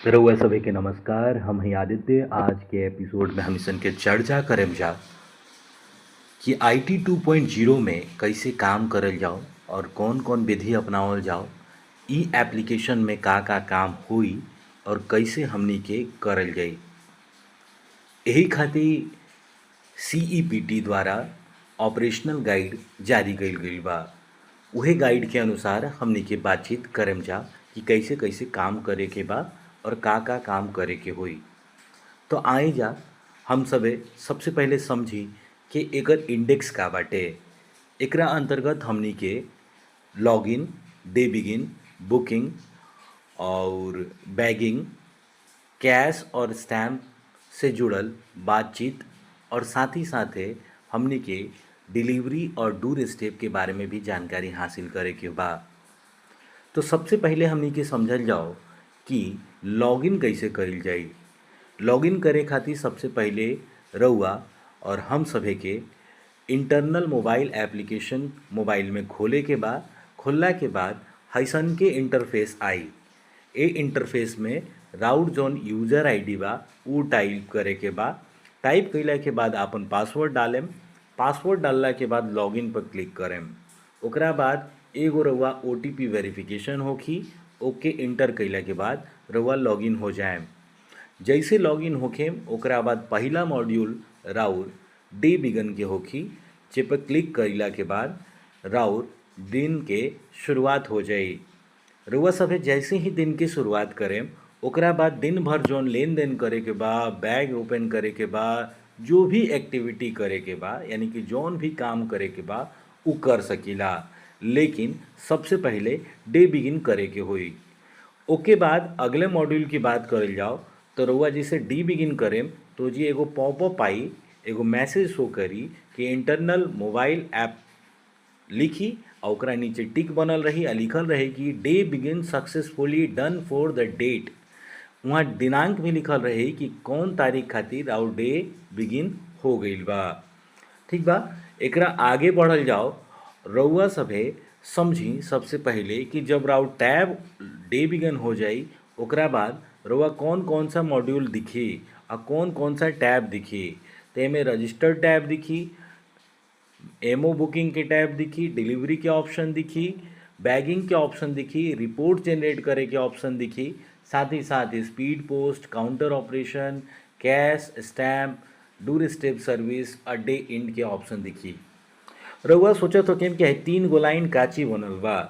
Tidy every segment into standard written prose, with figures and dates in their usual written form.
रउआ सभे के नमस्कार। हम हैं आदित्य। आज के एपिसोड में हम सन के चर्चा करेम जा कि IT 2.0 में कैसे काम करल जाओ और कौन कौन विधि अपनावल जाओ। ई एप्लीकेशन में का काम हुई और कैसे हमनी के करल जाई। यही खातिर CEPT द्वारा ऑपरेशनल गाइड जारी कइल गइल बा। उहे गाइड के अनुसार हमनी के बातचीत करेम जा कि कैसे कैसे काम करे के बा और का काम करे के होई। तो आई जा हम सबे सबसे पहले समझी कि एकर इंडेक्स का बाटे। एकरा अंतर्गत हमनी के लॉगिन, डे बिगिन, बुकिंग और बैगिंग, कैश और स्टैम्प से जुड़ल बातचीत और साथ ही साथे हमनी के डिलीवरी और डोर स्टेप के बारे में भी जानकारी हासिल करे के बा। तो सबसे पहले हमनी के समझल जाओ कि लॉगिन कैसे कइल जाई। लॉगिन करे खातिर सबसे पहले रउआ और हम सभे के इंटरनल मोबाइल एप्लीकेशन मोबाइल में खोले के बाद खोलला के बाद हइसन के इंटरफेस आई। ए इंटरफेस में राउट जौन यूज़र आईडी बा ऊ टाइप करे के बा। टाइप कइला के बाद आपन पासवर्ड डालेम। पासवर्ड डालला के बाद लॉगिन पर क्लिक करेम। ओकरा बाद एगो रउआ OTP वेरिफिकेशन होखी। ओके इंटर कइला के बाद रउआ लॉगिन हो जाएम। जैसे लॉगिन होखेम ओकरा बाद पहिला मॉड्यूल राउर डे बिगन के होखी, जे पर क्लिक कइला के बाद राउर दिन के शुरुआत हो जाई। रउआ सभे जैसे ही दिन की शुरुआत करेम ओकरा बाद दिन भर जौन लेन देन करे के बा, बैग ओपन करे के बा, जो भी एक्टिविटी करे के बा यानी कि जौन भी काम करे के बा उ कर सकीला। लेकिन सबसे पहले डे बिगिन करे के होई। ओके बाद अगले मॉड्यूल की बात करल जाओ तो रउआ जैसे डी बिगिन करेम तो जी एगो पॉपअप आई, एगो मैसेज शो करी कि इंटरनल मोबाइल ऐप लिखी और ओकरा नीचे टिक बनल रही आ लिखल रही कि day begin successfully done for the date. वहाँ दिनांक भी लिखल रही कि कौन तारीख खातिर और डे बिगिन हो गइल बा। ठीक बा। एकरा आगे बढ़ल जाओ। रउआ सभे समझी सबसे पहले कि जब राउर टैब डे बिगन हो जाई ओकरा बाद रउआ कौन कौन सा मॉड्यूल दिखी और कौन कौन सा टैब दिखी। तो एमे रजिस्टर टैब दिखी, एमओ बुकिंग के टैब दिखी, डिलीवरी के ऑप्शन दिखी, बैगिंग के ऑप्शन दिखी, रिपोर्ट जनरेट करे के ऑप्शन दिखी, साथ ही साथ speed post, counter operation, cash, stamp, door step service और डे इंड के ऑप्शन दिखी। रउआ सोचत हो कि 3 गो लाइन काची बनल बा।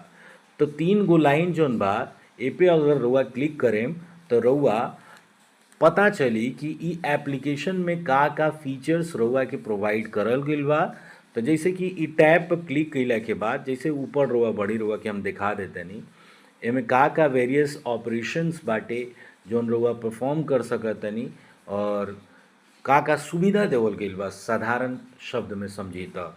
तो 3 गो लाइन जौन बा ए पे अगर रउआ क्लिक करेम तो रउआ पता चली कि ई एप्लीकेशन में का फीचर्स रउआ के प्रोवाइड करल गइल बा। तो जैसे कि ई टैब पर क्लिक कइला के बाद जैसे ऊपर रउआ बड़ी रउआ के हम दिखा देतनी एमे का वेरियस ऑपरेशंस बाटे जौन रउआ परफॉर्म कर सकतनी और का सुविधा देवल गइल बा। साधारण शब्द में समझी तो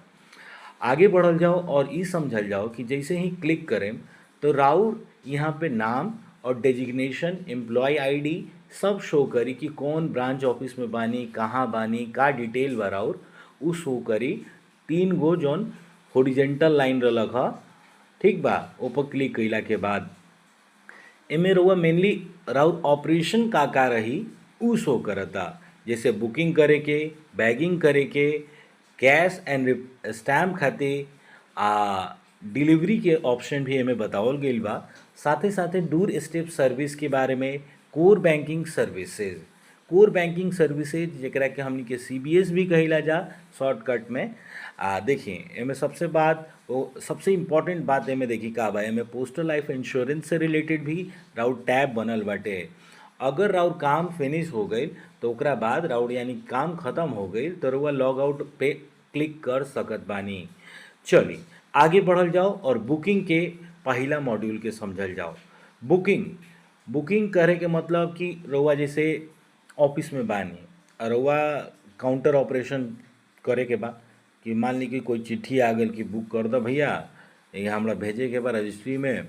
आगे बढ़ल जाओ और ई समझल जाओ कि जैसे ही क्लिक करें तो राउर यहाँ पे नाम और डेजिग्नेशन, एम्प्लॉय आईडी सब शो करी कि कौन ब्रांच ऑफिस में बानी, कहाँ बानी, का डिटेल बा राउर उ शो करी। 3 गो जौन हॉरिजेंटल लाइन रहलक ह। ठीक बा। ऊपर क्लिक कइला के बाद एमे रउआ मेनली राउर ऑपरेशन का रही उ शो करता। जैसे बुकिंग करे के, बैगिंग करे के, कैश एंड स्टैम्प खातिर डिलीवरी के ऑप्शन भी एमे बतावल गइल बा। साथे साथे डोर स्टेप सर्विस के बारे में, कोर बैंकिंग सर्विसेज, कोर बैंकिंग सर्विसेज जेकरा के हमनी के CBS भी कहिला जा शॉर्टकट में। देखिए एमे सबसे इम्पोर्टेंट बात एमे देखी का बा। एमे पोस्टल लाइफ इंश्योरेंस से रिलेटेड भी राउर टैब बनल बाटे। अगर राउर काम फिनिश हो गई तो ओकरा बाद राउर यानी काम ख़त्म हो गई तो रउआ लॉग आउट पे क्लिक कर सकत बानी। चली आगे बढ़ल जाओ और बुकिंग के पहला मॉड्यूल के समझल जाओ। बुकिंग करे के मतलब कि रउआ जैसे ऑफिस में बानी और रउआ काउंटर ऑपरेशन करे के बा कि मान ली कि कोई चिट्ठी आ गई कि बुक कर दो भैया, ये हमरा भेजे के बा रजिस्ट्री में,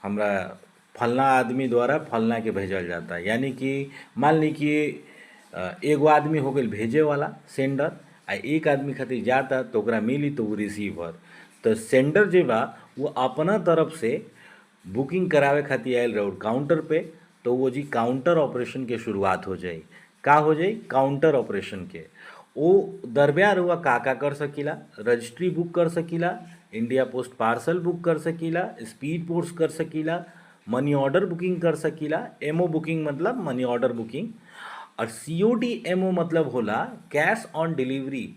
हमरा फलना आदमी द्वारा फलना के भेजल जाता है। यानी कि मान ली कि एगो आदमी हो गई भेजे वाला सेंडर आ एक आदमी खातिर जाता तो ओकरा मिली तो वो रिसीवर। तो सेंडर जे बा वो अपना तरफ से बुकिंग करावे खातिर आयल रहो काउंटर पे तो वो जी काउंटर ऑपरेशन के शुरुआत हो जाई। का हो जाई? काउंटर ऑपरेशन के। वो दरमिया रउआ का कर सकीला? रजिस्ट्री बुक कर सकीला, इंडिया पोस्ट पार्सल बुक कर सकीला, स्पीड पोस्ट कर सकीला, मनी ऑर्डर बुकिंग कर सकीला। एमओ बुकिंग मतलब मनी ऑर्डर बुकिंग। और सीओडी एमओ मतलब होला कैश ऑन डिलीवरी।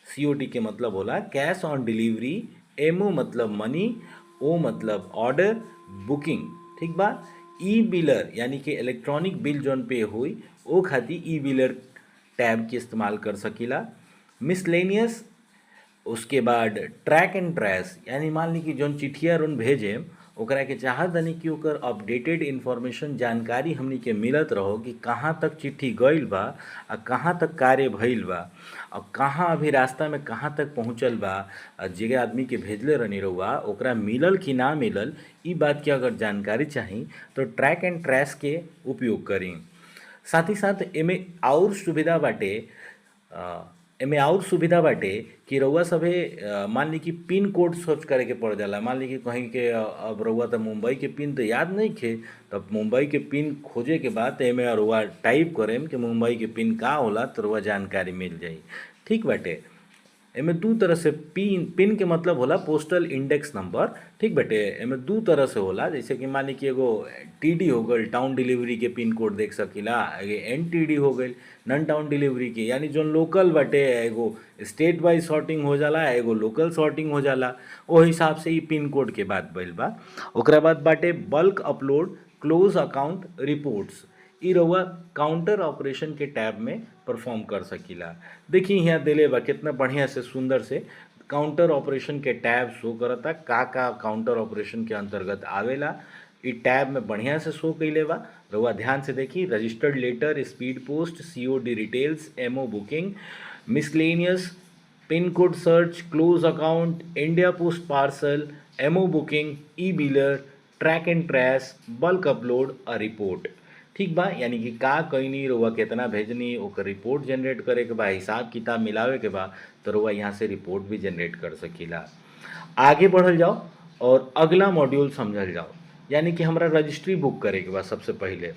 सीओडी के मतलब होला कैश ऑन डिलीवरी। एमओ मतलब मनी, ओ मतलब ऑर्डर, बुकिंग। ठीक बा। ई बिलर यानी कि इलेक्ट्रॉनिक बिल जौन पे हुई ओ खातिर ई बिलर टैब के इस्तेमाल कर सकीला। मिसलेनियस, उसके बाद ट्रैक एंड ट्रेस यानी मान ली कि जौन चिट्ठिया रोन भेजे ओकरा के चाहत तनी कि ओकर अपडेटेड इन्फॉर्मेशन जानकारी हमनी के मिलत रहो कि कहाँ तक चिट्ठी गईल बा आ कहाँ तक कार्य भइल बा और कहाँ अभी रास्ता में कहाँ तक पहुँचल बा। जे आदमी के भेजले रहनी रहुआ ओकरा मिलल कि ना मिलल ई बात के अगर जानकारी चाही तो ट्रैक एंड ट्रेस के उपयोग करी। साथ ही साथ एमे और सुविधा बाटे कि रउआ सभे मान ली कि पिन कोड सर्च करे के पड़ जाला। मान ली कि कहीं के अब रउआ तो मुंबई के पिन तो याद नहीं खे, तब मुंबई के पिन खोजे के बाद एमे रउआ टाइप करेम कि मुंबई के पिन का होला तो रउआ जानकारी मिल जाई। ठीक बाटे। एमे दू तरह से पिन पिन के मतलब होला पोस्टल इंडेक्स नंबर। ठीक बटे। एमे दू तरह से होला, जैसे कि मान ली कि एगो टीडी हो गल, टाउन डिलीवरी के पिन कोड देख सकीला। एगे एनटीडी हो गई, नॉन टाउन डिलीवरी के, यानी जोन लोकल बटे एगो स्टेट वाइज सॉर्टिंग हो जाला, एगो लोकल सॉर्टिंग हो जाला। ओ हिसाब से ही पिन कोड के बात भइल बा। ओकरा बाद बाटे bulk upload close account reports. ई रउआ काउंटर ऑपरेशन के टैब में परफॉर्म कर सकीला। देखिए यहाँ दिले बा कितना बढ़िया से सुंदर से काउंटर ऑपरेशन के टैब शो करता। का काउंटर ऑपरेशन के अंतर्गत आवेला ई टैब में बढ़िया से शो कइले बा। रउआ ध्यान से देखी, registered letter, speed post, COD details, MO booking, miscellaneous, pin code search, close account, India post parcel, MO booking, e biller, track and trace, bulk upload और रिपोर्ट। ठीक बा। यानी कि का कईनी रउआ केतना भेजनी ओकर रिपोर्ट जनरेट करे के बा, हिसाब किताब मिलावे के बा तो रउआ यहाँ से रिपोर्ट भी जनरेट कर सकीला। आगे बढ़ल जाओ और अगला मॉड्यूल समझल जाओ। यानी कि हमरा रजिस्ट्री बुक करे के बा सबसे पहले।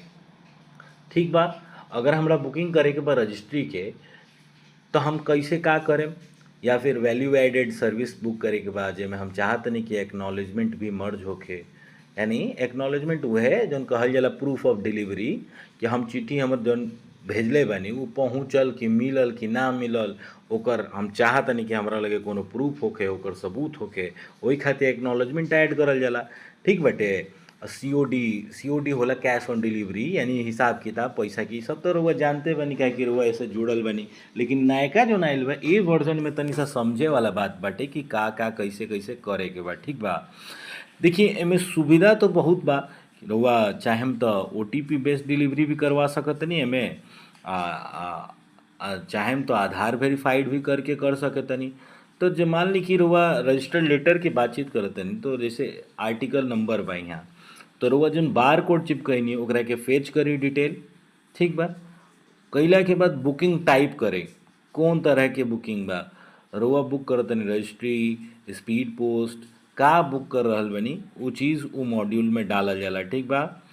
ठीक बा। अगर हमरा बुकिंग करे के बा रजिस्ट्री के तो हम कैसे का करें, या फिर वैल्यू एडेड सर्विस बुक करे के बाद जेमें हम चाहत नहीं कि एक्नॉलेजमेंट भी मर्ज होके। यानी एक्नॉलेजमेंट वह है जौन कहल जाला प्रूफ ऑफ डिलीवरी, कि हम चिट्ठी हमर जौन भेजले बानी वो पहुँचल कि मिलल कि ना मिलल, ओकर हम चाहत नहीं कि हमरा लगे कोनो प्रूफ होके, ओकर सबूत होके, वही खातिर एक्नॉलेजमेंट ऐड करल जाला। ठीक बटे। सीओडी होला कैश ऑन डिलीवरी, यानी हिसाब किताब पैसा की सब तो रउआ जानते बनी काहे कि रउआ ऐसे जुड़ल बनी। लेकिन नयका जो आइल बा ए वर्जन में तनी सा समझे वाला बात बाटे कि का कैसे कैसे करे के बा। ठीक बा। देखिए एमे सुविधा तो बहुत बा। रउआ चाहेम तो ओटीपी बेस्ड डिलीवरी भी करवा सकतनी एमे। चाहेम तो आधार वेरीफाइड भी करके कर सकतनी। तो जे मान ली कि रउआ रजिस्टर्ड लेटर की बातचीत करतनी तो जैसे आर्टिकल नंबर बा यहाँ, तो रउआ जौन बार कोड चिपकैनी ओकरा के फेच करी डिटेल। ठीक बा। कइला के बाद बुकिंग टाइप करे, कौन तरह के बुकिंग बा रउआ बुक करतनी, रजिस्ट्री, स्पीड पोस्ट, का बुक कर रहल बनी उ चीज़ उ मॉड्यूल में डालल जाला। ठीक बा।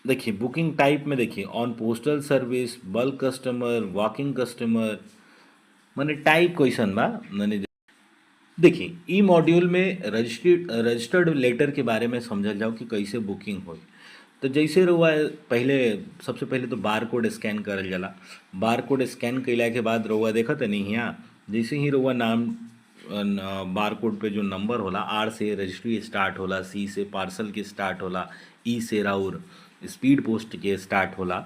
देखिए बुकिंग टाइप में देखिए on postal service, bulk customer, walking customer, माने टाइप क्वेश्चन बा। माने देखिए ई मॉड्यूल में रजिस्टर्ड लेटर के बारे में समझल जाओ कि कैसे बुकिंग होई। तो जैसे रउआ पहले सबसे पहले तो बार कोड स्कैन करल जाला। बार कोड स्कैन कइला के बाद रउआ देखत नहीं यहाँ, जैसे ही रउआ नाम बार कोड पे जो नंबर होला, आर से रजिस्ट्री स्टार्ट होला, सी से पार्सल के स्टार्ट होला, ई से राउर स्पीड पोस्ट के स्टार्ट होला।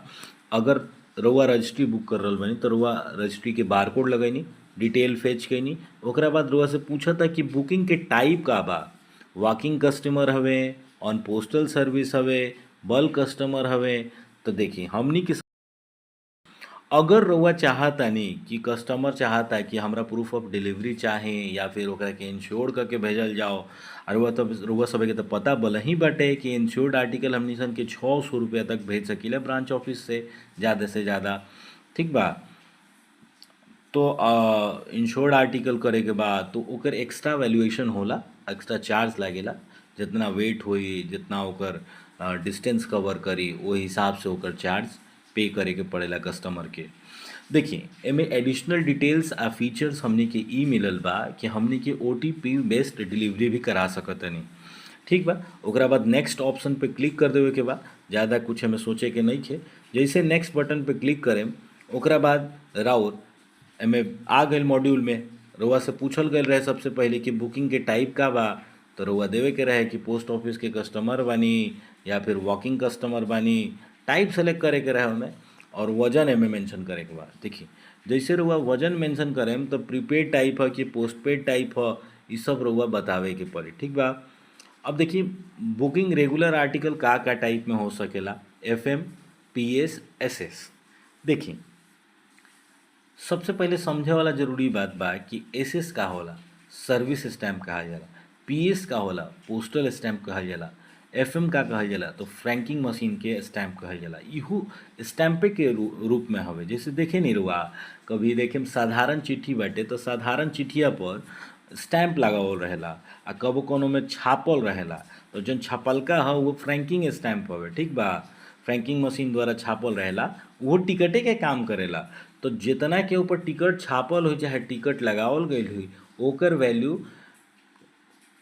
अगर रउआ रजिस्ट्री बुक कर रहल बनी तो रउआ रजिस्ट्री के बार कोड लगैनी, डिटेल फेच कैनी, ओकरा बाद रउआ से पूछता कि बुकिंग के टाइप का बा। वॉकिंग कस्टमर हवे, ऑन पोस्टल सर्विस हवे, बल्क कस्टमर हवे। तो देखिए हमनी के अगर रउआ चाहतानी कि कस्टमर चाहता कि हमरा प्रूफ ऑफ डिलीवरी चाहे या फिर ओकरा के इंश्योर करके भेजल जाओ, और रउआ सभे के तो पता भलही बाटे कि इंश्योर्ड आर्टिकल हमनी सन के 600 रुपया तक भेज सकीला ब्रांच ऑफिस से ज़्यादा। ठीक बा। तो इंश्योर्ड आर्टिकल करे के बाद तो ओकर एक्स्ट्रा वैल्यूएशन होला, एक्स्ट्रा चार्ज लागेला। जितना वेट होई, जितना ओकर डिस्टेंस कवर करी, वो हिसाब से ओकर चार्ज पे करे के पड़ेला कस्टमर के। देखिए एमे एडिशनल डिटेल्स आ फीचर्स हमने के ई मिलल बा कि हमने के OTP बेस्ड डिलीवरी भी करा सकतनी। ठीक बा, ओकरा बाद नेक्स्ट ऑप्शन पे क्लिक कर देवे के बा। ज़्यादा कुछ हमें सोचे के नहीं खे। जैसे नेक्स्ट बटन पे क्लिक करें, ओकरा बाद राउर एमे आ गए मॉड्यूल में रउआ से पूछल गए रहे सबसे पहले कि बुकिंग के टाइप का बा, तो रउआ देवे के रहे कि पोस्ट ऑफिस के कस्टमर बानी या फिर वॉकिंग कस्टमर बानी। टाइप सेलेक्ट करे के रहे हमें, और वजन एमे मेंशन करे के बा। देखिए जैसे रउआ वजन मेंशन करेम तो प्रीपेड टाइप है कि पोस्टपेड टाइप है, ये सब रउआ बतावे के पड़ी। ठीक बा। अब देखिए बुकिंग रेगुलर आर्टिकल का टाइप में हो सकेला, FM, PS, SS। देखिए सबसे पहले समझे वाला जरूरी बात बा कि SS का होला, सर्विस स्टैम्प कहल जाला। PS का होला, पोस्टल स्टैम्प कहल जाला। FM का कहल जाला तो फ्रैंकिंग मशीन के स्टैम्प कहल जाला। इहू स्टैम्पे के रूप में हवे। जैसे देखे नहीं रुआ, कभी देखे साधारण चिट्ठी बाटे तो साधारण चिट्ठिया पर स्टैम्प लगावल रहेला, आ कबो कोनो में छापल रहेला, तो जौन छपलका ह वो फ्रैंकिंग स्टैम्प हवे। ठीक बा, फ्रैंकिंग मशीन द्वारा छापल रहेला, वो टिकटे के काम करेला। तो जितना के ऊपर टिकट छापल हो चाहे टिकट लगावल गईल हुई, ओकर वैल्यू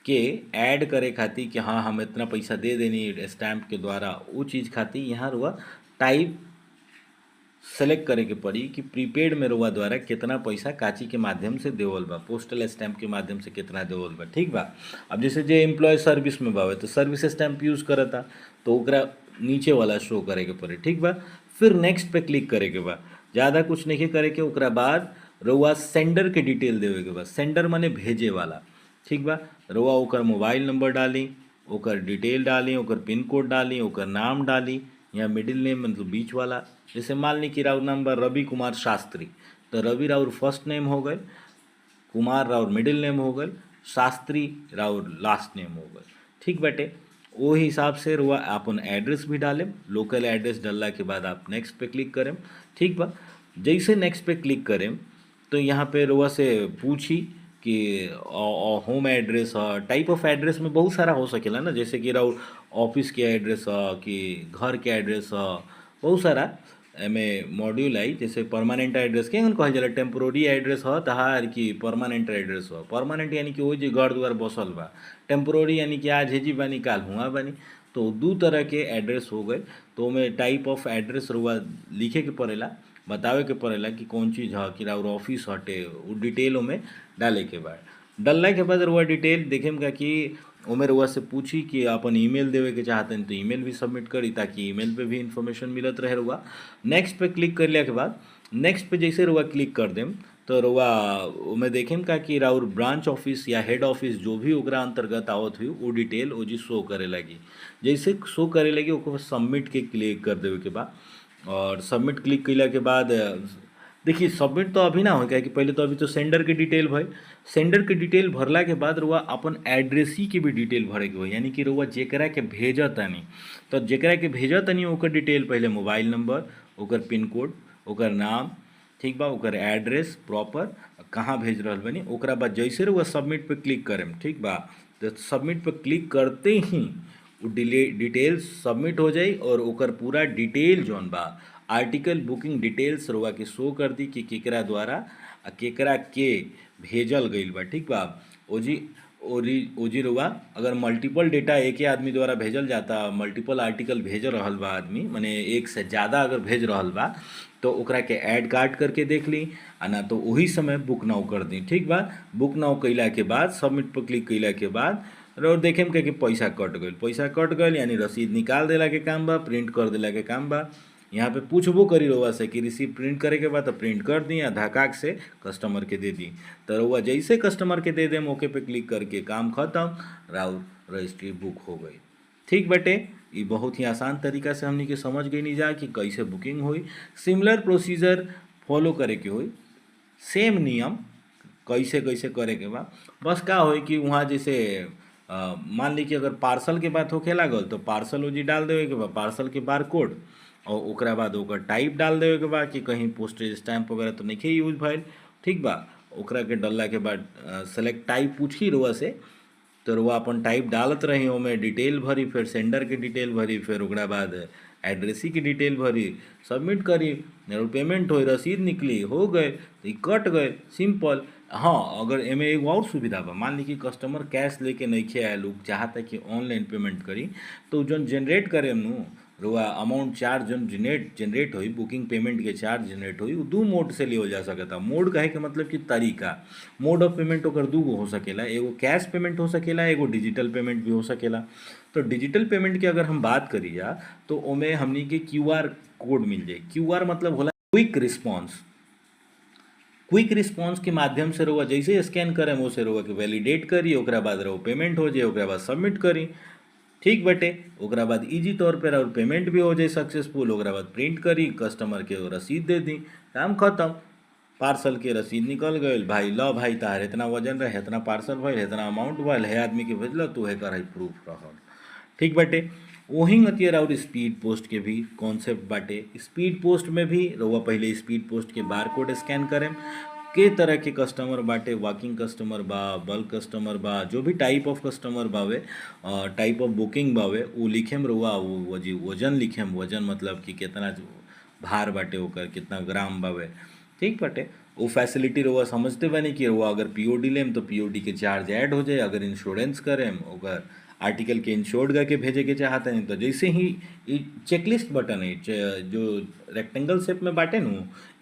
के ऐड करे खातिर कि हाँ हम इतना पैसा दे देनी स्टैम्प के द्वारा, वो चीज़ खातिर यहाँ रुआ टाइप सेलेक्ट करे के पड़ी कि प्रीपेड में रुआ द्वारा कितना पैसा काची के माध्यम से देवल बा, पोस्टल स्टैम्प के माध्यम से कितना देवल बा। ठीक बा। अब जैसे जे एम्प्लॉय सर्विस में बावे तो सर्विस स्टैम्प यूज़ करता, तो ओकरा नीचे वाला शो करे के पड़ी। ठीक बा। फिर नेक्स्ट पे क्लिक करे के बा। ज़्यादा कुछ नहीं करे के, ओकरा बाद रुआ सेंडर के डिटेल देवे के बा। सेंडर माने भेजे वाला। ठीक बा। रुआ ओकर मोबाइल नंबर डाली, ओकर डिटेल डाली, ओकर पिन कोड डाली, ओकर नाम डाली, या मिडिल नेम मतलब बीच वाला। जैसे मान ली कि राउर नाम बा रवि कुमार शास्त्री, तो रवि राउर फर्स्ट नेम हो गए, कुमार राउर मिडिल नेम हो गए, शास्त्री राउर लास्ट नेम हो गए। ठीक बाटे। वो हिसाब से रुआ अपन एड्रेस भी डालें। लोकल एड्रेस डालने के बाद आप नेक्स्ट पे क्लिक करें। ठीक बा। जैसे नेक्स्ट पे क्लिक करें तो यहाँ पे रुआ से पूछी कि home address type of address में बहुत सारा हो सकेला ना, जैसे कि राउर ऑफिस के एड्रेस कि घर के एड्रेस, बहुत सारा एमे मॉड्यूल आई। जैसे परमानेंट एड्रेस के कहल जाला, टेम्पोररी एड्रेस ह तहार कि परमानेंट एड्रेस ह। परमानेंट यानी कि वो जे घर द्वार बसल बा, टेम्पोररी यानी कि आज हेजी बानी काल हुआ बानी। तो दो तरह के एड्रेस हो गए। तो में टाइप ऑफ एड्रेस रुआ लिखे के पड़ेला, बतावे के पड़ेला कि कौन चीज़ है कि राउर ऑफिस हटे, वो डिटेल में डाले के बाद डालने के बाद रुआ डिटेल देखेम का कि ओमे रुआ से पूछी कि अपन ईमेल देवे के चाहते हैं तो ईमेल भी सबमिट करी, ताकि ईमेल पे भी इंफॉर्मेशन मिलत रहे रुआ। नेक्स्ट पे क्लिक कर लिया के बाद नेक्स्ट पे जैसे रुआ क्लिक कर देम तो रुआ ओमे देखेम का कि राउर ब्रांच ऑफिस या हेड ऑफिस जो भी ओकरा अंतर्गत आवत हुई वो डिटेल वो जी शो करे लगी। जैसे शो करे लगी ओको सबमिट के क्लिक कर देवे के बाद, और सबमिट क्लिक कैला के बाद देखिए सबमिट तो अभी ना हो क्या कि पहले तो अभी तो सेंडर के डिटेल भाई, सेंडर के डिटेल भरला के बाद रुआ अपन एड्रेसी के भी डिटेल भरे के हो, यानी कि रुआ जेकरा के भेजा तनी, तो जेकरा के भेजा तनी ओकर डिटेल पहले मोबाइल नंबर, ओकर पिन कोड, ओकर नाम, ठीक बा, ओकर एड्रेस प्रॉपर कहाँ भेज रहा बनी। ओकरा बाद जैसे रुआ सबमिट पे क्लिक करें, ठीक बा, तो सबमिट पे क्लिक करते ही वो डिटेल सबमिट हो जाई, और ओकर पूरा डिटेल जौन बा आर्टिकल बुकिंग डिटेल्स रुआ के शो कर दी कि केकरा द्वारा आ केकरा के भेजल गईल बा। ठीक बा। ओजी ओजी रुआ अगर मल्टीपल डेटा एक ही आदमी द्वारा भेजल जाता, मल्टीपल आर्टिकल भेज रहल बा आदमी, माने एक से ज़्यादा अगर भेज रहल बा, तो ओकरा के ऐड काट करके देख ली, आ ना तो वही समय बुक नाउ कर दी। ठीक बा। बुक नाउ कैला के बाद सबमिट पर क्लिक कैला के बाद और देखेम कि पैसा कट गई, पैसा कट गई यानी रसीद निकाल देला के काम बा, प्रिंट कर देला के काम बा। यहाँ पे पूछबो करी रउआ से कि रिसीप्ट प्रिंट करे के बाद तो प्रिंट कर दी या धकाक से कस्टमर के दे दी, तो रउआ जैसे कस्टमर के दे दे मौके पे क्लिक करके काम खत्म, राउर रजिस्ट्री बुक हो गई। ठीक बटे। ये बहुत ही आसान तरीका से हमनी के समझ गई नहीं जा कि कैसे बुकिंग हुई। सिमिलर प्रोसीजर फॉलो करे के हुई, सेम नियम कैसे कैसे करे के बा। बस का होई कि वहाँ जैसे मान ली कि अगर पार्सल के बात होखे लागल तो पार्सल वो जी डाल देवे के बा, पार्सल के बार कोड, और ओकरा बाद ओकर टाइप डाल देवे के बा कि कहीं पोस्टेज स्टैम्प वगैरह तो नहीं यूज भइल। ठीक बा। ओकरा के डालला के बाद सेलेक्ट टाइप पूछी रुआ से तो वो अपन टाइप डालत रही ओमे डिटेल भरी, फिर सेंडर के डिटेल भरी, फिर ओकरा बाद एड्रेसी की डिटेल भरी, सबमिट करी और पेमेंट हो, रसीद निकली, हो गए तो ई कट गए, सिंपल। हाँ, अगर एमे एगो और सुविधा बा, मान ली कि कस्टमर कैश लेके नइखे आयल, उ चाहता कि ऑनलाइन पेमेंट करी, तो जौन जनरेट करे नु रुआ अमाउंट चार्ज जौन जनरेट होई, बुकिंग पेमेंट के चार्ज जनरेट होई, उ दू मोड से लिहल जा सकता। मोड कहे के मतलब कि तरीका, मोड ऑफ पेमेंट ओकर दूगो हो सकेला, एगो कैश पेमेंट हो सकेला, एगो डिजिटल पेमेंट भी हो सकेला। तो डिजिटल पेमेंट की अगर हम बात करी जा, तो ओमे हमनी के क्यूआर कोड मिल जाई। क्यूआर मतलब होला क्विक रिस्पॉन्स। क्विक रिस्पॉन्स के माध्यम से रहुआ जैसे स्कैन करें वैसे रहुआ के वैलिडेट करी, ओकरा बाद रहुआ पेमेंट हो जाए, ओकरा बाद सबमिट करी, ठीक बटे। ओकरा बाद इजी तौर पर और पेमेंट भी हो जाए सक्सेसफुल, ओकरा बाद प्रिंट करी, कस्टमर के रसीद दे दी, काम खत्म। पार्सल के रसीद निकल गई, भाई लो भाई तार इतना वजन रहे, इतना पार्सल भइल, इतना अमाउंट भइल, है आदमी के भेजल, तू है कर प्रूफ रहल, ठीक बाटे। वहीं अतियर और स्पीड पोस्ट के भी कॉन्सेप्ट बाटे। स्पीड पोस्ट में भी रहुआ पहले स्पीड पोस्ट के बार कोड स्कैन करें, के तरह के कस्टमर बाटे, वॉकिंग कस्टमर बा, बल्क कस्टमर बा, जो भी टाइप ऑफ कस्टमर बावे, टाइप ऑफ बुकिंग बावे, वो लिखेम रहुआ, वो जी वजन लिखेम, वजन मतलब कि कितना भार बाटे, ओकर कितना ग्राम बावे, ठीक बाटे। वो फैसिलिटी रहुआ समझते बनी कि रहुआ अगर पीओडी लेम तो पीओडी के चार्ज ऐड हो जाए, अगर इंश्योरेंस करें अगर आर्टिकल के इंश्योर्ड करके भेजे के चाहते हैं, तो जैसे ही चेकलिस्ट बटन है जो रेक्टेंगल शेप में बाटे नु,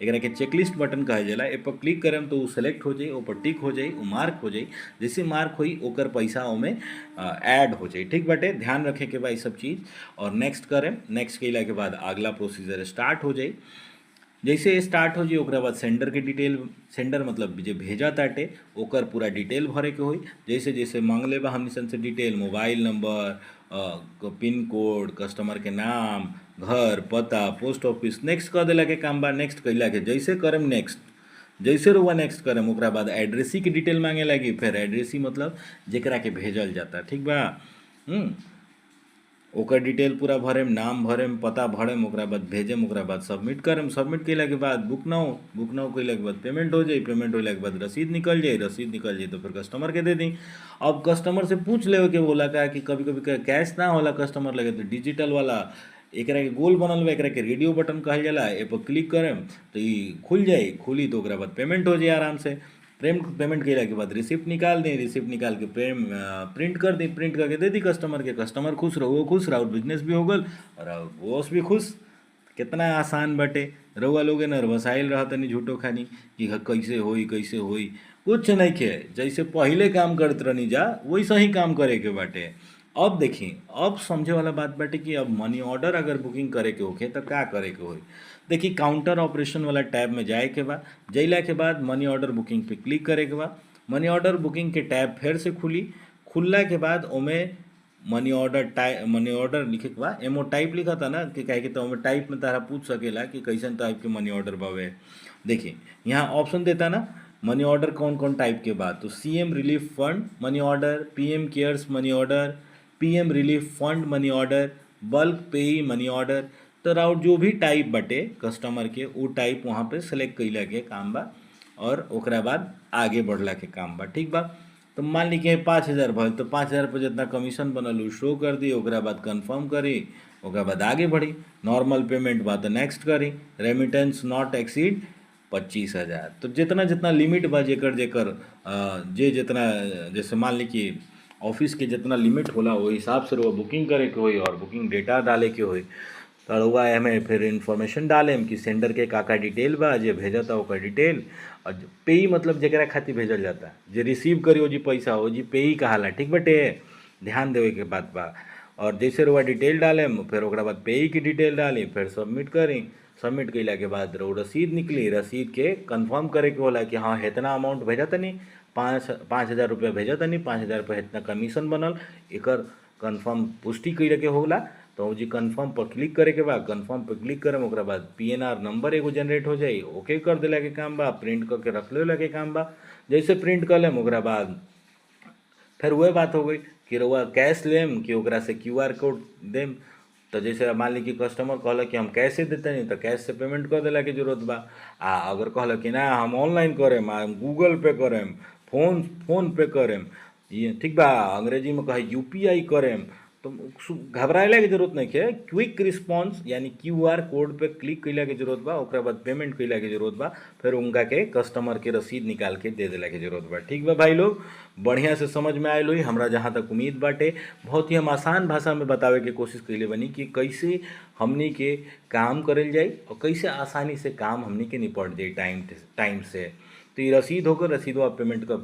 एकरा के चेकलिस्ट बटन कहल जाला। ए पर क्लिक करें तो वो सेलेक्ट हो जाए, ऊपर टिक हो जाए, वो मार्क हो जाए, जैसे मार्क होई ओकर पैसा ओमे ऐड हो जाए, ठीक बाटे। ध्यान रखे के बा ई सब चीज़। और नेक्स्ट करें, नेक्स्ट कैला के बाद अगला प्रोसीजर स्टार्ट हो जाए। जैसे स्टार्ट हो जाए ओकरा बाद सेंडर के डिटेल, सेंडर मतलब जो भेजा ताटे ओकर पूरा डिटेल भरे के होई। जैसे जैसे मांग ले बा हमनी सन से detail, mobile number, pin code, customer के नाम, घर पता, पोस्ट ऑफिस, नेक्स्ट कर देला के काम बा। नेक्स्ट कैला के जैसे करम नेक्स्ट, जैसे रुआ नेक्स्ट करम ओकरा बाद एड्रेसी की डिटेल मांगे लगी, फिर एड्रेसी मतलब जेकरा के भेजल जाता, ठीक बा। ओकर डिटेल पूरा भरेम, नाम भरेम, पता भरेम, ओकरा बाद भेजेम, ओकरा बाद सबमिट करम। सबमिट कैला के बाद बुक नाउ कैला के बाद पेमेंट हो जाए, पेमेंट होला के बाद रसीद निकल जाए, रसीद निकल जाए तो फिर कस्टमर के दे दी। अब कस्टमर से पूछ ले के बोला का कि कभी कभी कैश ना होला कस्टमर लगे, तो डिजिटल वाला एकरा के गोल बनल बा, एकरा के रेडियो बटन कहल जाला। ए पर क्लिक करेम तो ई खुल जाए, खुली तो ओकरा बाद पेमेंट हो जाए आराम से। पेमेंट कैला के बाद रिसिप्ट निकाल दें, रिसिप्ट निकाल के प्रिंट कर दें, प्रिंट करके दे दी कस्टमर के। कस्टमर खुश रहो, खुश रहो, बिजनेस भी हो गल और बॉस भी खुश। कितना आसान बटे। रउआ लोगे नर्वसाइल रह तनी झूठो खानी कि कैसे होई कैसे होई, कुछ नहीं खे। जैसे पहले काम करत रहनी जा वैसा ही काम करे के बाटे। अब देखी, अब समझे वाला बात बाटे कि अब मनी ऑर्डर अगर बुकिंग करे के होखे तो का करे के होई। देखी, काउंटर ऑपरेशन वाला टैब में जाए के बा, जैला के बाद मनी ऑर्डर बुकिंग पे क्लिक करे के बा। मनी ऑर्डर बुकिंग के टैब फिर से खुली, खुलला के बाद ओमे मनी ऑर्डर लिखे के बा। एमओ टाइप लिखा था ना कि कहे कि तो ओमे टाइप में तारा पूछ सकेला कि कैसन टाइप के मनी ऑर्डर बावे। देखिए यहाँ ऑप्शन देता ना मनी ऑर्डर कौन कौन टाइप के बाद, तो सीएम रिलीफ फंड मनी ऑर्डर, पीएम केयर्स मनी ऑर्डर, पीएम रिलीफ फंड मनी ऑर्डर, बल्क पेई मनी ऑर्डर। तो राउट जो भी टाइप बटे कस्टमर के वो टाइप वहाँ पे सेलेक्ट कैला के काम बा और ओकरा बाद आगे बढ़ला के काम बा, ठीक बा। तो मान ली कि 5,000 भल तो 5,000 पर जितना कमीशन बनल उ शो कर दी, ओकरा बाद कन्फर्म करी, ओकरा बाद आगे बढ़ी। नॉर्मल पेमेंट बा तो नेक्स्ट करी। Remittance not exceed 25,000। तो जितना जितना लिमिट बा जेकर जेकर जे जितना, जैसे मान ली कि ऑफिस के जितना लिमिट होला वो हिसाब से वो बुकिंग करे के होई और बुकिंग डेटा डाले के होई। तो रउआ एमे फिर इन्फॉर्मेशन डालेम कि सेंडर के का का डिटेल बा, जे भेजता ओकर डिटेल, और पेई मतलब जेकरा खातिर भेजल जाता, जे रिसीव करी वो जी पैसा हो जी पेई कहाला, ठीक बटे। ध्यान देवे के बात बा। और जैसे रउआ डिटेल डालेम फिर ओकरा बाद पेई की डिटेल डाली, फिर सबमिट करी। सबमिट कैला के बाद रउ रसीद निकली, रसीद के कंफर्म करे के होला कि हाँ इतना अमाउंट भेजा तनी, 5,000 रुपया भेजा तनी, 5,000 रुपया इतना कमीशन बनल, एकर कंफर्म पुष्टि करे के होला। तो जी कंफर्म पर क्लिक करे के बाद, कंफर्म पर क्लिक करम ओकरा बाद पीएनआर नंबर एगो जनरेट हो जाई, ओके कर देला के काम बा। प्रिंट करके रख लेला के काम बा। जैसे प्रिंट कर लेम ओकरा बाद फिर वह बात हो गई कि रउआ कैश लेम कि ओकरा से क्यूआर कोड देम। तो जैसे मान ली कि कस्टमर कहल कि हम कैसे देते नहीं, तो कैश से पेमेंट कर देला के जरूरत बा। अगर कहल कि ना हम ऑनलाइन करेम, हम गूगल पे करेम, फोन पे करेम, ये ठीक बा। अंग्रेजी में कहे यूपीआई करेम तो घबराएला के जरूरत नहीं है। क्विक रिस्पांस यानी क्यूआर कोड पे क्लिक कैला के जरूरत बा, ओकरा बाद पेमेंट कैला के जरूरत बा, फिर उनका के कस्टमर के रसीद निकाल के दे देला के जरूरत बा। ठीक बा भाई लोग, बढ़िया से समझ में आयल हुई हमरा जहाँ तक उम्मीद बाटे। बहुत ही हम आसान भाषा में बतावे के कोशिश कैले बनी कि कैसे हमनी के काम करल जाई और कैसे आसानी से काम हमनी के निपट जाई टाइम से। तो ये रसीद होकर रसीदवा पेमेंट का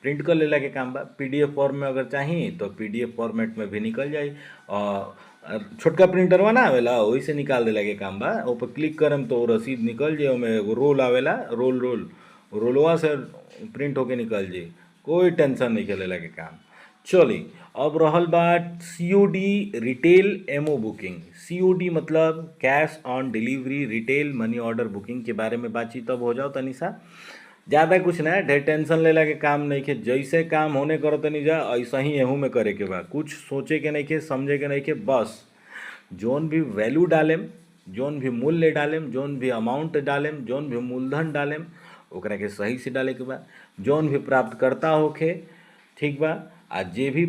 प्रिंट कर लेला के काम बा। पीडीएफ फॉर्म में अगर चाही तो पीडीएफ फॉर्मेट में भी निकल जाई और छोटका प्रिंटरवा ना आवेला वही से निकाल देला के काम बा। ऊपर क्लिक करम तो रसीद निकल जाए, ओमे एगो रोल आवेला, रोलवा से प्रिंट होके निकल जाई, कोई टेंशन नहीं खेलेला के काम। चली अब रहल बात COD retail MO booking. COD मतलब cash on delivery retail money order booking के बारे में बातचीत अब हो जाओ तनी सा। ज़्यादा कुछ ना, ढेर टेंशन लेला के काम नहीं के, जैसे काम होने करो तनी जा ऐसा ही एहू में करे के बा। कुछ सोचे के नहीं के, समझे के नहीं के, बस जोन भी वैल्यू डालेम, जोन भी मूल्य डालेम, जोन भी अमाउंट डालेम, जोन भी मूलधन डालेम, ओकरा के सही से डाले के बा। जोन भी प्राप्तकर्ता होखे, ठीक बा, आ जे भी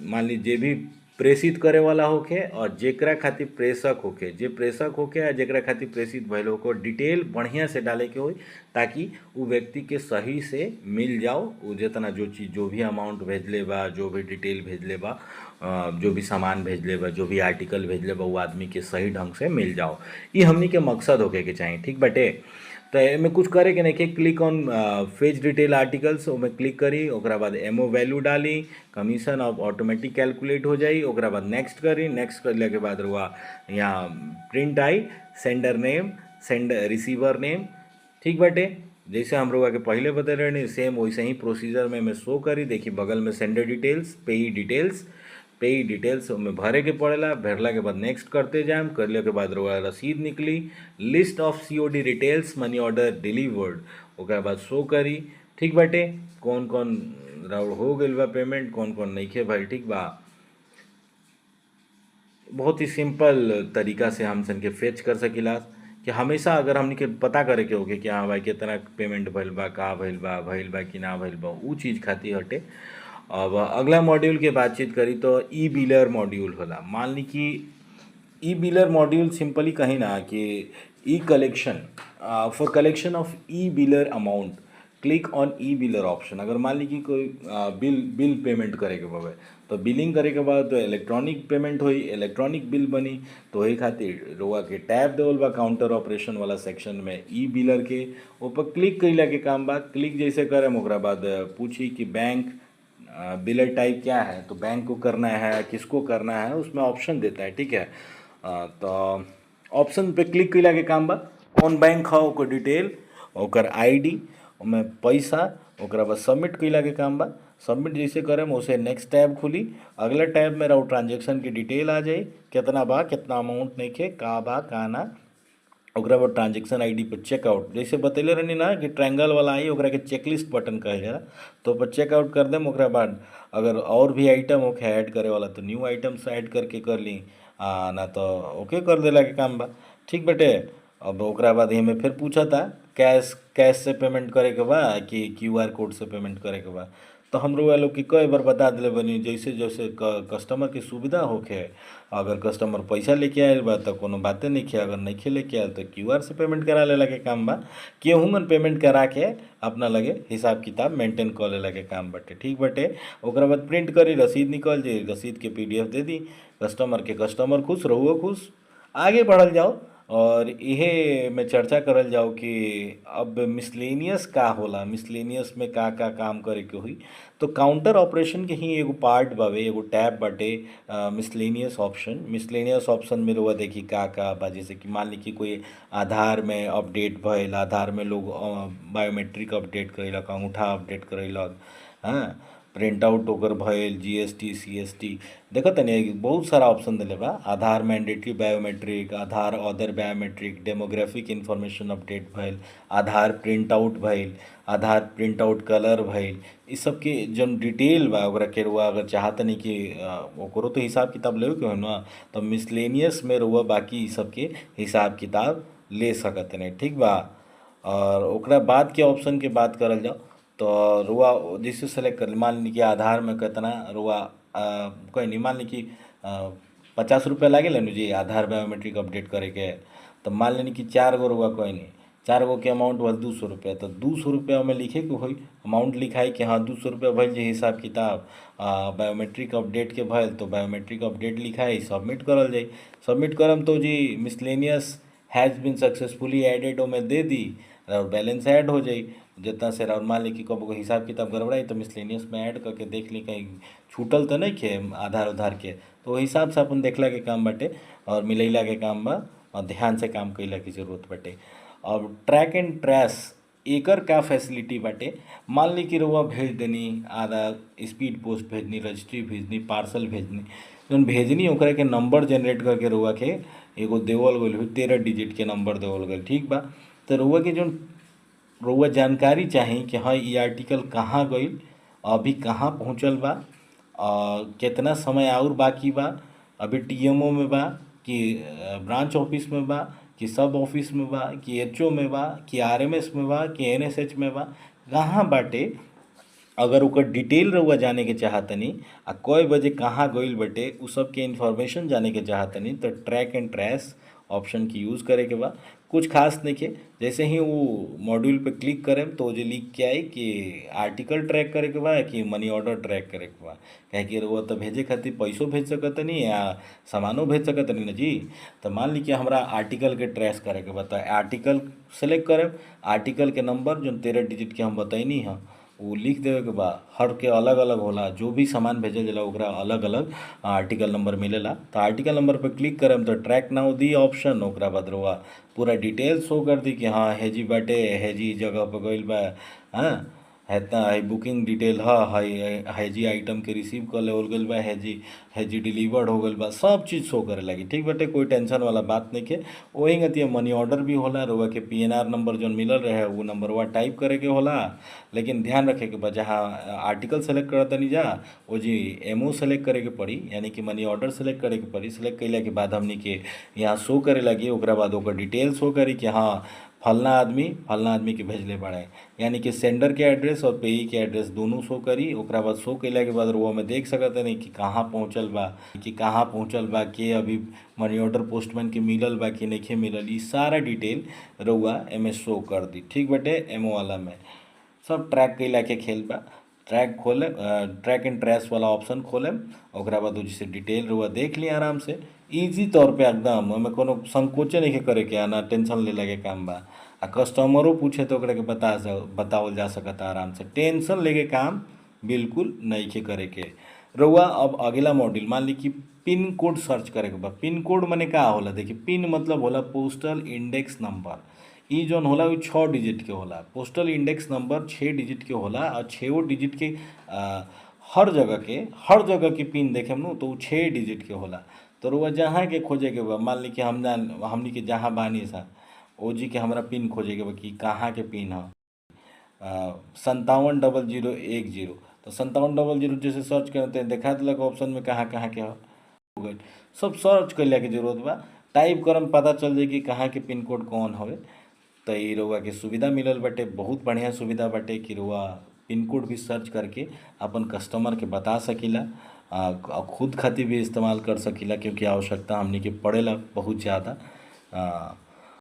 मान ली जे भी प्रेषित करे वाला होखे और जेकरा खातिर प्रेषक होखे, जे प्रेषक होखे आ जेकरा खातिर प्रेषित भइल होखे, डिटेल बढ़िया से डाले के होई ताकि उ व्यक्ति के सही से मिल जाओ। उ जितना जो चीज़ जो भी अमाउंट भेजले बा, जो भी डिटेल भेजले बा, जो भी सामान भेजले बा, जो भी आर्टिकल भेजले बा, वो आदमी के सही ढंग से मिल जाओ। ये हमनी के मकसद होके के चाहिए। ठीक बाटे। तो एमे कुछ करे के नहीं के, click on fetch detail articles ओमे क्लिक करी, ओकरा बाद एमओ वैल्यू डाली, कमीशन अब ऑटोमेटिक कैलकुलेट हो जाई। ओकरा बाद नेक्स्ट करी, नेक्स्ट करले के बाद रुआ यहाँ print I sender name, receiver name. ठीक बाटे। जैसे हम लोग के पहले बता रहे सेम वैसे ही प्रोसीजर में मैं शो करी। देखिए बगल में सेंडर डिटेल्स, पेई डिटेल्स में भरे के पड़ेला। भरला के बाद नेक्स्ट करते जाएम, करले के बाद रुआ रसीद निकली, list of COD details Mani order delivered, ओकरा बाद शो करी। ठीक बाटे। कौन कौन राउंड हो गइल बा पेमेंट, कौन कौन नहीं खे भाई। ठीक बा। बहुत ही सिंपल तरीका से हम सन के फेच कर सकीला कि हमेशा अगर हमनी के पता करे के होके कि हाँ भाई कितना पेमेंट भइल बा, का भइल बा कि ना भइल बा, उ चीज़ खातिर हटे। अब अगला मॉड्यूल के बातचीत करी तो ई बिलर मॉड्यूल होला। मान ली कि ई बिलर मॉड्यूल सिंपली कहीं ना कि ई कलेक्शन, फॉर कलेक्शन ऑफ ई बिलर अमाउंट क्लिक ऑन ई बिलर ऑप्शन। अगर मान ली कि कोई बिल पेमेंट करे के बाबे तो बिलिंग करे के बाद तो इलेक्ट्रॉनिक पेमेंट होई, इलेक्ट्रॉनिक बिल बनी। तो वही खातिर रोआ के टैब देवल बा काउंटर ऑपरेशन वाला सेक्शन में ई बिलर के ऊपर क्लिक कैला के काम बा। क्लिक जैसे करें ओकरा बाद पूछी कि बैंक बिलर टाइप क्या है, तो बैंक को करना है किसको करना है, उसमें ऑप्शन देता है। ठीक है। तो ऑप्शन पे क्लिक कैला के काम बा। कौन बैंक है ओकर डिटेल, ओकर आईडी, ओमें पैसा, ओकरा बाद सबमिट कैला के काम बा। सबमिट जैसे करें उसे नेक्स्ट टैब खुली। अगला टैब में रहो ट्रांजेक्शन की डिटेल आ जाई, कितना बा, कितना अमाउंट नहीं खे, का बा का ना। ओकरा बाद ट्रांजेक्शन आईडी पर चेकआउट जैसे बतैले रहनी ना कि ट्रायंगल वाला आई, ओकरा के चेकलिस्ट बटन कहल जाला। तो पर चेकआउट कर देम। ओकरा बाद अगर और भी आइटम होके ऐड करे वाला तो न्यू आइटम्स ऐड करके कर ली, ना तो ओके कर देला के काम बा। ठीक बटे। अब ओकरा बाद में फिर पूछा था कैश से पेमेंट करे के बा कि क्यूआर कोड से पेमेंट करे के बा। तो हम लोग की कई बार बता दिले बनी जैसे जैसे कस्टमर की सुविधा होखे। अगर कस्टमर पैसा लेके आयल बा तो कोनो बातें नहीं खे, अगर नहीं लेके आयल तो क्यूआर से पेमेंट करा लेला के काम बा। केहू मन पेमेंट करा के अपना लगे हिसाब किताब मेंटेन कर लेला के काम बटे। ठीक बटे। ओकरा बाद प्रिंट करी, रसीद निकल जाई, रसीद के पीडीएफ दे दी कस्टमर के, कस्टमर खुश, रहुओ खुश, आगे बढ़ल जाओ। और इहे में चर्चा करल जाओ कि अब मिसलेनियस का होला, मिसलेनियस में का काम करे के हुई। तो काउंटर ऑपरेशन के ही एगो पार्ट बावे, एगो टैब बाटे मिसलेनियस ऑप्शन। मिसलेनियस ऑप्शन में रुआ देखी का बा, जैसे कि मान ली कि कोई आधार में अपडेट भइल, आधार में लोग बायोमेट्रिक अपडेट करेलक, अंगूठा अपडेट करेलक, हाँ, प्रिंट आउट ओकर भइल, जीएसटी सीएसटी, देखो तनी बहुत सारा ऑप्शन दिले बा। Aadhaar mandatory biometric, Aadhaar other biometric, demographic information update भइल, आधार प्रिंट आउट भइल, आधार प्रिंट आउट कलर भइल। इस सब के जन डिटेल बा ओकरा के रुआ अगर चाहतनी कि ओकरो तो हिसाब किताब लेवे के हो ना, तो मिसलेनियस में रुआ बाकी इस सब के हिसाब किताब ले सकत नहीं। ठीक बा। और ओकरा बाद के ऑप्शन के बात करल जाओ तो रुआ जैसे सेलेक्ट कर मान ली कि आधार में कितना रुआ कोई नहीं, मान ली कि 50 रुपया लागे नु जी आधार बायोमेट्रिक अपडेट करे के। तो मान लेनी कि 4 गो रुआ कोई नहीं, 4 गो के अमाउंट बस 200 रुपया। तो 200 रुपया में लिखे के होई, अमाउंट लिखाई कि हाँ 200 रुपया भइल जे हिसाब किताब बायोमेट्रिक अपडेट के भइल। तो बायोमेट्रिक अपडेट लिखाई, सबमिट करल जाई। सबमिट करम तो जी miscellaneous has been successfully added ओमें दे दी और बैलेंस ऐड हो जाई। जितना से और मान ली कि कब को हिसाब किताब गड़बड़ाई तो मिसलेनियस में ऐड करके देख ली कहीं छूटल तो नहीं खे आधार उधार के। तो वही हिसाब से अपन देखला के काम बाटे और मिलैला के काम बा और ध्यान से काम कैला की जरूरत बाटे। अब ट्रैक एंड ट्रेस एकर का फैसिलिटी बाटे। मान ली कि रउआ भेज देनी, आधा स्पीड पोस्ट भेजनी, रजिस्ट्री भेजनी, पार्सल भेजनी, जौन भेजनी ओकरा के नंबर जनरेट करके रउआ के एगो देवल गइल हो, 13 डिजिट के नंबर देवल गइल, ठीक बा। तो रउआ के जौन रउआ जानकारी चाही कि हाँ ये आर्टिकल कहाँ गइल, अभी कहाँ पहुँचल बा, कितना समय और बाकी बा, अभी टीएमओ में बा कि ब्रांच ऑफिस में बा कि सब ऑफिस में बा कि एचओ में बा कि आरएमएस में बा कि एनएसएच में बा, कहाँ बाटे। अगर ओकर डिटेल रउआ जाने के चाहतनी आ कई बजे कहाँ गइल बाटे उ सब के इन्फॉर्मेशन जाने के चाहतनी तो ट्रैक एंड ट्रेस ऑप्शन की यूज़ करे के बा। कुछ खास नइखे, जैसे ही वो मॉड्यूल पे क्लिक करेम तो जे लिख के आई कि आर्टिकल ट्रैक करे के बा कि मनी ऑर्डर ट्रैक करे के बा। काहे कि रउआ तो भेजे खातिर पैसो भेज सकतनी या सामानो भेज सकतनी न जी। तो मान ली कि हमरा आर्टिकल के ट्रेस करे के बा, तो आर्टिकल सेलेक्ट करेम, आर्टिकल के नंबर जो 13 डिजिट के हम बतैनी है वो लिख देवे के बा। हर के अलग अलग होला, जो भी सामान भेजल जाला ओकरा अलग अलग आर्टिकल नंबर मिलेला। तो आर्टिकल नंबर पे क्लिक करम तो ट्रैक नाउ दी ऑप्शन, ओकरा बाद रउआ पूरा डिटेल शो कर दी कि हाँ हेजी बाटे, हेजी जगह पे गइल बा, हाँ हेतना है बुकिंग डिटेल हेजी आइटम के रिसीव कर लेवल गइल बा, हेजी डिलीवर्ड हो गइल बा, सब चीज़ शो करे लगी, ठीक बाटे। कोई टेंशन वाला बात नहीं के। वही गतिया मनी ऑर्डर भी होला, रउआ के पीएनआर नंबर जो मिलल रहे वो नंबरवा टाइप करे के होला। लेकिन ध्यान रखे के बा जहाँ आर्टिकल सेलेक्ट करतनी जा वो जी एमओ सेलेक्ट करे के पड़ी, यानी कि मनी ऑर्डर सेलेक्ट करे के पड़ी। सेलेक्ट कैला के बाद हमनी के यहाँ शो करे लगी, ओकरा बाद ओकर डिटेल शो करी कि हाँ फलना आदमी के भेजले बाड़े, यानी कि सेंडर के एड्रेस और पेई के एड्रेस दोनों शो करी। ओकरा बाद शो कैला के बाद रउआ में देख सकत नहीं कि कहाँ पहुँचल बा, के अभी मनी ऑर्डर पोस्टमैन के मिलल बा कि नइखे मिलल, ई सारा डिटेल रउआ एमे शो कर दी, ठीक बाटे। एमओ वाला में सब ट्रैक कैला के खेल बा। ट्रैक खोले, ट्रैक एंड ट्रेस वाला ऑप्शन खोलेम, ओकरा बाद जैसे डिटेल रउआ देख ली आराम से इजी तौर पे एकदम। ओमे कोनो संकोचे नहीं करे के, ना टेंशन ले लगे काम बा। आ कस्टमरो पूछे तो ओकरा के बतावल जा सकता आराम से, टेंशन लेके काम बिल्कुल नइखे करे के। रउआ अब अगला मॉड्यूल मान ली कि पिन कोड सर्च करे के बा। पिन कोड माने का होला, देखिए पिन मतलब होला पोस्टल इंडेक्स नंबर। ई जौन होला उ 6 डिजिट के होला। पोस्टल इंडेक्स नंबर 6 डिजिट के होला और 6 डिजिट के हर जगह के पिन देखेम नु तो उ 6 डिजिट के होला। तो रउआ जहाँ के खोजे के बा, मान ली कि हमनी के जहाँ बानी सा ओ जी के हमरा पिन खोजे के बा कि कहाँ के पिन ह 570010। तो 5700 जैसे सर्च करते हैं देखा दिलक ऑप्शन में कहाँ कहाँ के हो गइल। सब सर्च कैला के जरूरत बा, टाइप करम पता चल जाई कि कहाँ के पिन कोड कौन हवे। तो ई रउआ के सुविधा मिलल बाटे, बहुत बढ़िया सुविधा बाटे कि रउआ पिन कोड भी सर्च करके अपन कस्टमर के बता सकीला, खुद खातिर भी इस्तेमाल कर सकीला, क्योंकि आवश्यकता हमनी के पड़ेला बहुत ज़्यादा।